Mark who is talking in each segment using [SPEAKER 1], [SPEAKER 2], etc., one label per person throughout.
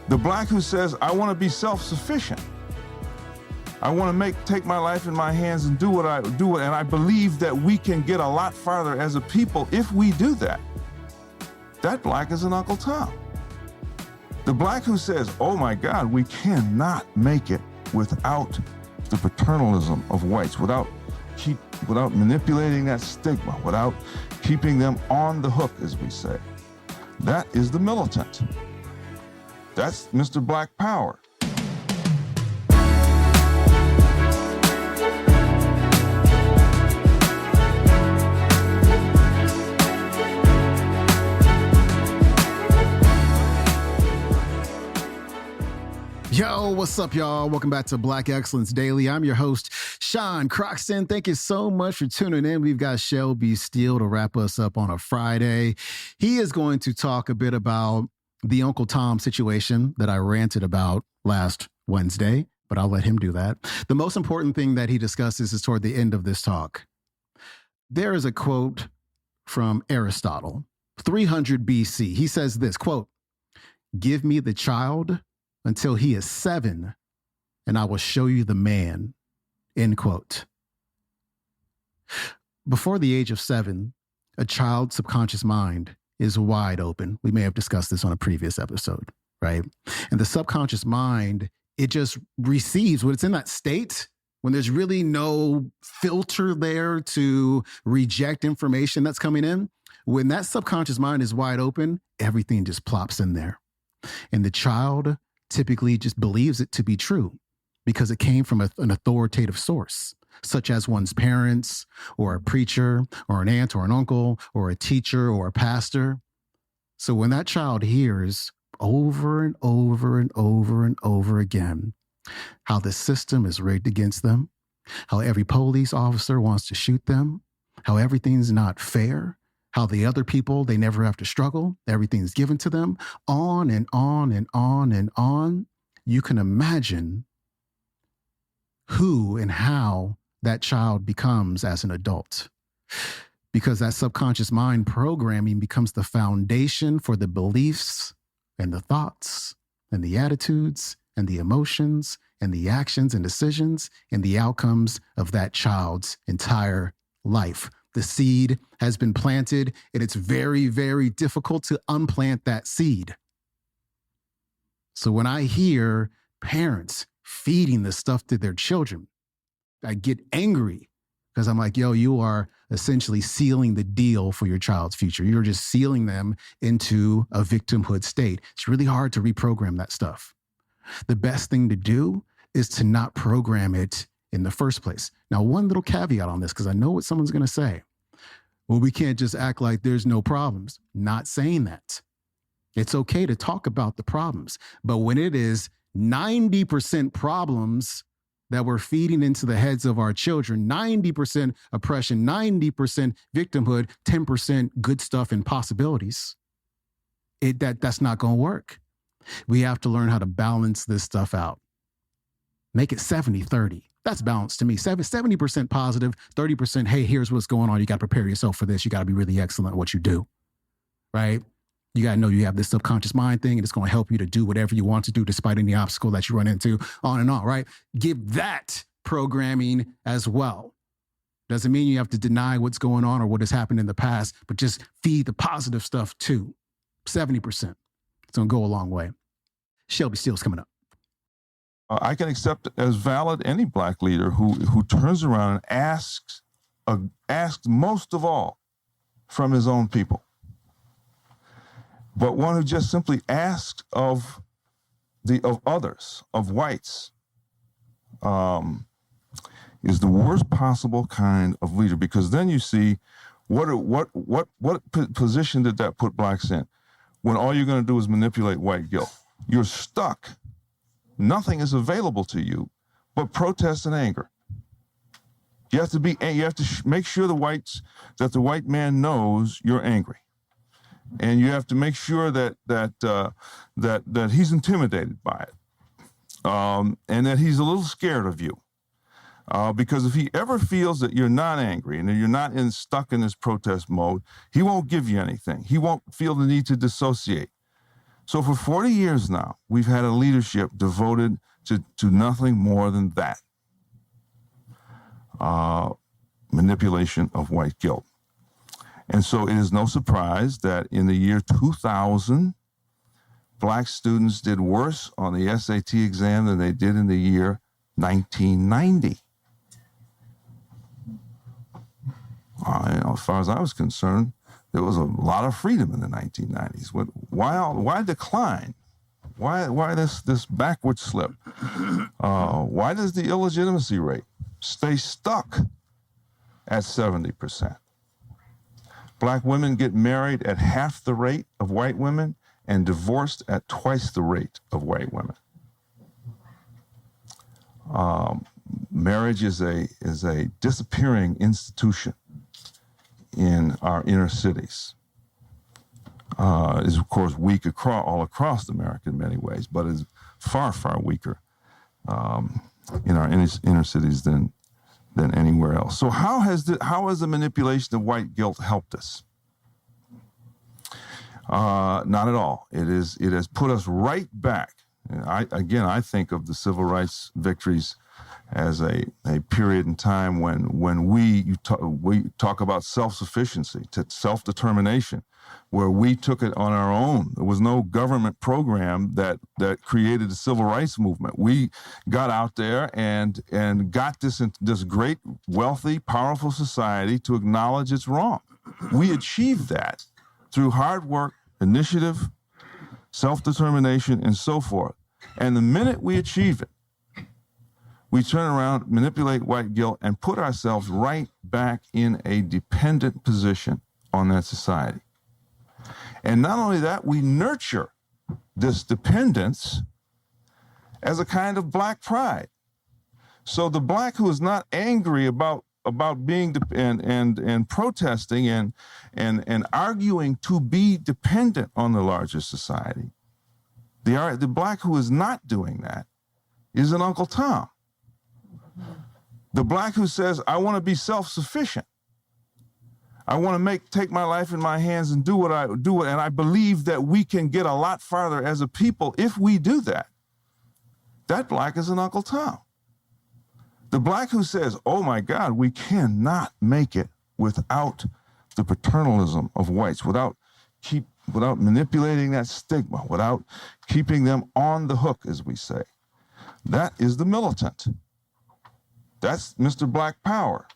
[SPEAKER 1] The black who says, I want to be self-sufficient. I want to take my life in my hands and do what I do. And I believe that we can get a lot farther as a people if we do that. That black is an Uncle Tom. The black who says, oh my God, we cannot make it without the paternalism of whites, without manipulating that stigma, without keeping them on the hook, as we say. That is the militant. That's Mr. Black Power.
[SPEAKER 2] Yo, what's up, y'all? Welcome back to Black Excellence Daily. I'm your host, Sean Croxton. Thank you so much for tuning in. We've got Shelby Steele to wrap us up on a Friday. He is going to talk a bit about the Uncle Tom situation that I ranted about last Wednesday, but I'll let him do that. The most important thing that he discusses is toward the end of this talk. There is a quote from Aristotle, 300 BC. He says this, quote, "Give me the child until he is 7, and I will show you the man," end quote. Before the age of 7, a child's subconscious mind is wide open. We may have discussed this on a previous episode, right? And the subconscious mind, it just receives when it's in that state, when there's really no filter there to reject information that's coming in. When that subconscious mind is wide open, everything just plops in there. And the child typically just believes it to be true because it came from an authoritative source, such as one's parents or a preacher or an aunt or an uncle or a teacher or a pastor. So when that child hears over and over and over and over again how the system is rigged against them, how every police officer wants to shoot them, how everything's not fair, how the other people, they never have to struggle, everything's given to them, on and on and on and on, you can imagine who and how that child becomes as an adult. Because that subconscious mind programming becomes the foundation for the beliefs and the thoughts and the attitudes and the emotions and the actions and decisions and the outcomes of that child's entire life. The seed has been planted, and it's very, very difficult to unplant that seed. So when I hear parents feeding this stuff to their children, I get angry because I'm like, yo, you are essentially sealing the deal for your child's future. You're just sealing them into a victimhood state. It's really hard to reprogram that stuff. The best thing to do is to not program it in the first place. Now, one little caveat on this, because I know what someone's going to say. Well, we can't just act like there's no problems. Not saying that. It's okay to talk about the problems. But when it is 90% problems that we're feeding into the heads of our children, 90% oppression, 90% victimhood, 10% good stuff and possibilities, that's not going to work. We have to learn how to balance this stuff out. Make it 70-30. That's balanced to me. 70% positive, 30%, hey, here's what's going on. You got to prepare yourself for this. You got to be really excellent at what you do, right? You got to know you have this subconscious mind thing, and it's going to help you to do whatever you want to do despite any obstacle that you run into, on and on, right? Give that programming as well. Doesn't mean you have to deny what's going on or what has happened in the past, but just feed the positive stuff too. 70%. It's going to go a long way. Shelby Steele's coming up.
[SPEAKER 1] I can accept as valid any black leader who turns around and asks most of all from his own people. But one who just simply asks of others, of whites, is the worst possible kind of leader, because then you see what position did that put blacks in when all you're going to do is manipulate white guilt. You're stuck. Nothing is available to you but protest and anger. You have to make sure that the white man knows you're angry, and you have to make sure that he's intimidated by it, and that he's a little scared of you, because if he ever feels that you're not angry and that you're not stuck in this protest mode, he won't give you anything. He won't feel the need to dissociate. So for 40 years now, we've had a leadership devoted to nothing more than that. Manipulation of white guilt. And so it is no surprise that in the year 2000, black students did worse on the SAT exam than they did in the year 1990. As far as I was concerned, there was a lot of freedom in the 1990s. Why decline? Why this backward slip? Why does the illegitimacy rate stay stuck at 70%? Black women get married at half the rate of white women and divorced at twice the rate of white women. Marriage is a disappearing institution in our inner cities. Is of course weak all across America in many ways, but is far, far weaker in our inner cities than anywhere else. So how has the manipulation of white guilt helped us? Not at all. It has put us right back. I think of the civil rights victories as a period in time when we talk about self-sufficiency, self-determination, where we took it on our own. There was no government program that created the civil rights movement. We got out there and got this great, wealthy, powerful society to acknowledge it's wrong. We achieved that through hard work, initiative, self-determination, and so forth. And the minute we achieve it, we turn around, manipulate white guilt, and put ourselves right back in a dependent position on that society. And not only that, we nurture this dependence as a kind of black pride. So the black who is not angry about being and protesting and arguing to be dependent on the larger society, the black who is not doing that is an Uncle Tom. The black who says, I want to be self-sufficient. I want to take my life in my hands and do what I do, and I believe that we can get a lot farther as a people if we do that. That black is an Uncle Tom. The black who says, oh my God, we cannot make it without the paternalism of whites, without manipulating that stigma, without keeping them on the hook, as we say. That is the militant. That's Mr. Black Power.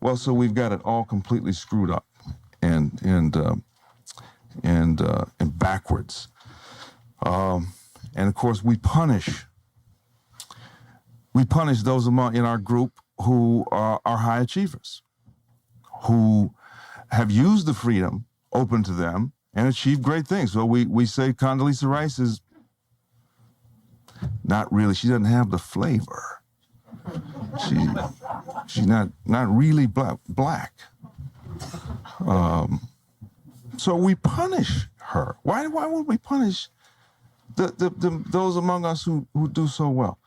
[SPEAKER 1] Well, so we've got it all completely screwed up and backwards. And of course, we punish those in our group who are high achievers, who have used the freedom open to them and achieved great things. So we say Condoleezza Rice is not really, she doesn't have the flavor. She's not really black. So we punish her. Why would we punish those among us who do so well?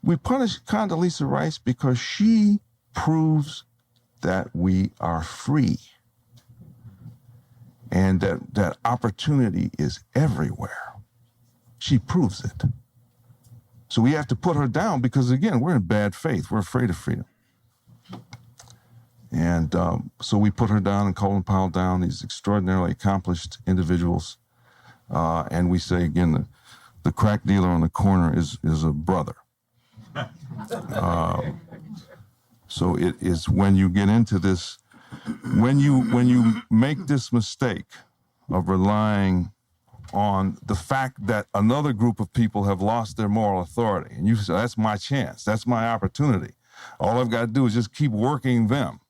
[SPEAKER 1] We punish Condoleezza Rice because she proves that we are free and that opportunity is everywhere. She proves it. So we have to put her down because, again, we're in bad faith. We're afraid of freedom. And so we put her down and Colin Powell down, these extraordinarily accomplished individuals. And we say, again, the crack dealer on the corner is a brother. So it is when you get into this, when you make this mistake of relying on the fact that another group of people have lost their moral authority, and you say, that's my chance, that's my opportunity. All I've got to do is just keep working them.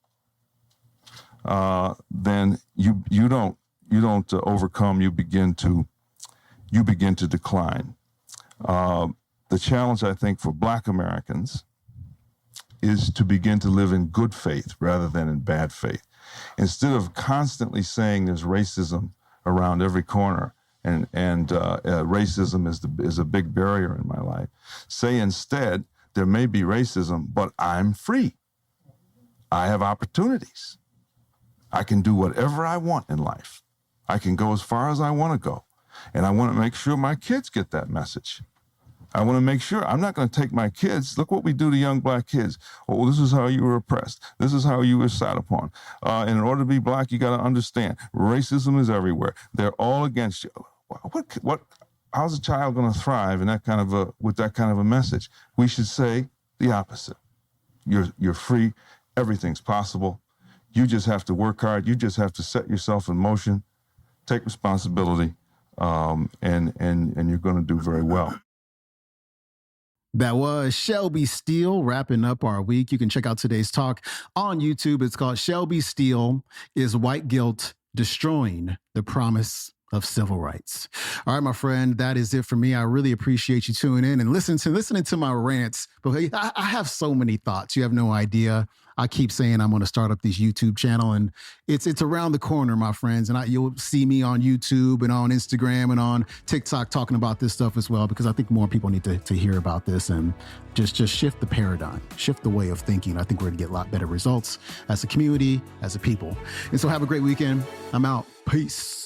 [SPEAKER 1] Then you don't overcome. You begin to decline. The challenge, I think, for Black Americans is to begin to live in good faith rather than in bad faith. Instead of constantly saying there's racism around every corner and racism is a big barrier in my life, say instead there may be racism, but I'm free. I have opportunities. I can do whatever I want in life. I can go as far as I want to go. And I want to make sure my kids get that message. I want to make sure I'm not going to take my kids. Look what we do to young black kids. Oh, this is how you were oppressed. This is how you were sat upon. And in order to be black, you got to understand racism is everywhere. They're all against you. How's a child going to thrive in with that kind of a message? We should say the opposite. You're free. Everything's possible. You just have to work hard. You just have to set yourself in motion, take responsibility, and you're going to do very well.
[SPEAKER 2] That was Shelby Steele wrapping up our week. You can check out today's talk on YouTube. It's called Shelby Steele Is White Guilt Destroying the Promise of Civil Rights? All right, my friend, that is it for me. I really appreciate you tuning in and listening to my rants. But I have so many thoughts. You have no idea. I keep saying I'm going to start up this YouTube channel, and it's around the corner, my friends. And you'll see me on YouTube and on Instagram and on TikTok talking about this stuff as well, because I think more people need to hear about this and just shift the paradigm, shift the way of thinking. I think we're going to get a lot better results as a community, as a people. And so have a great weekend. I'm out. Peace.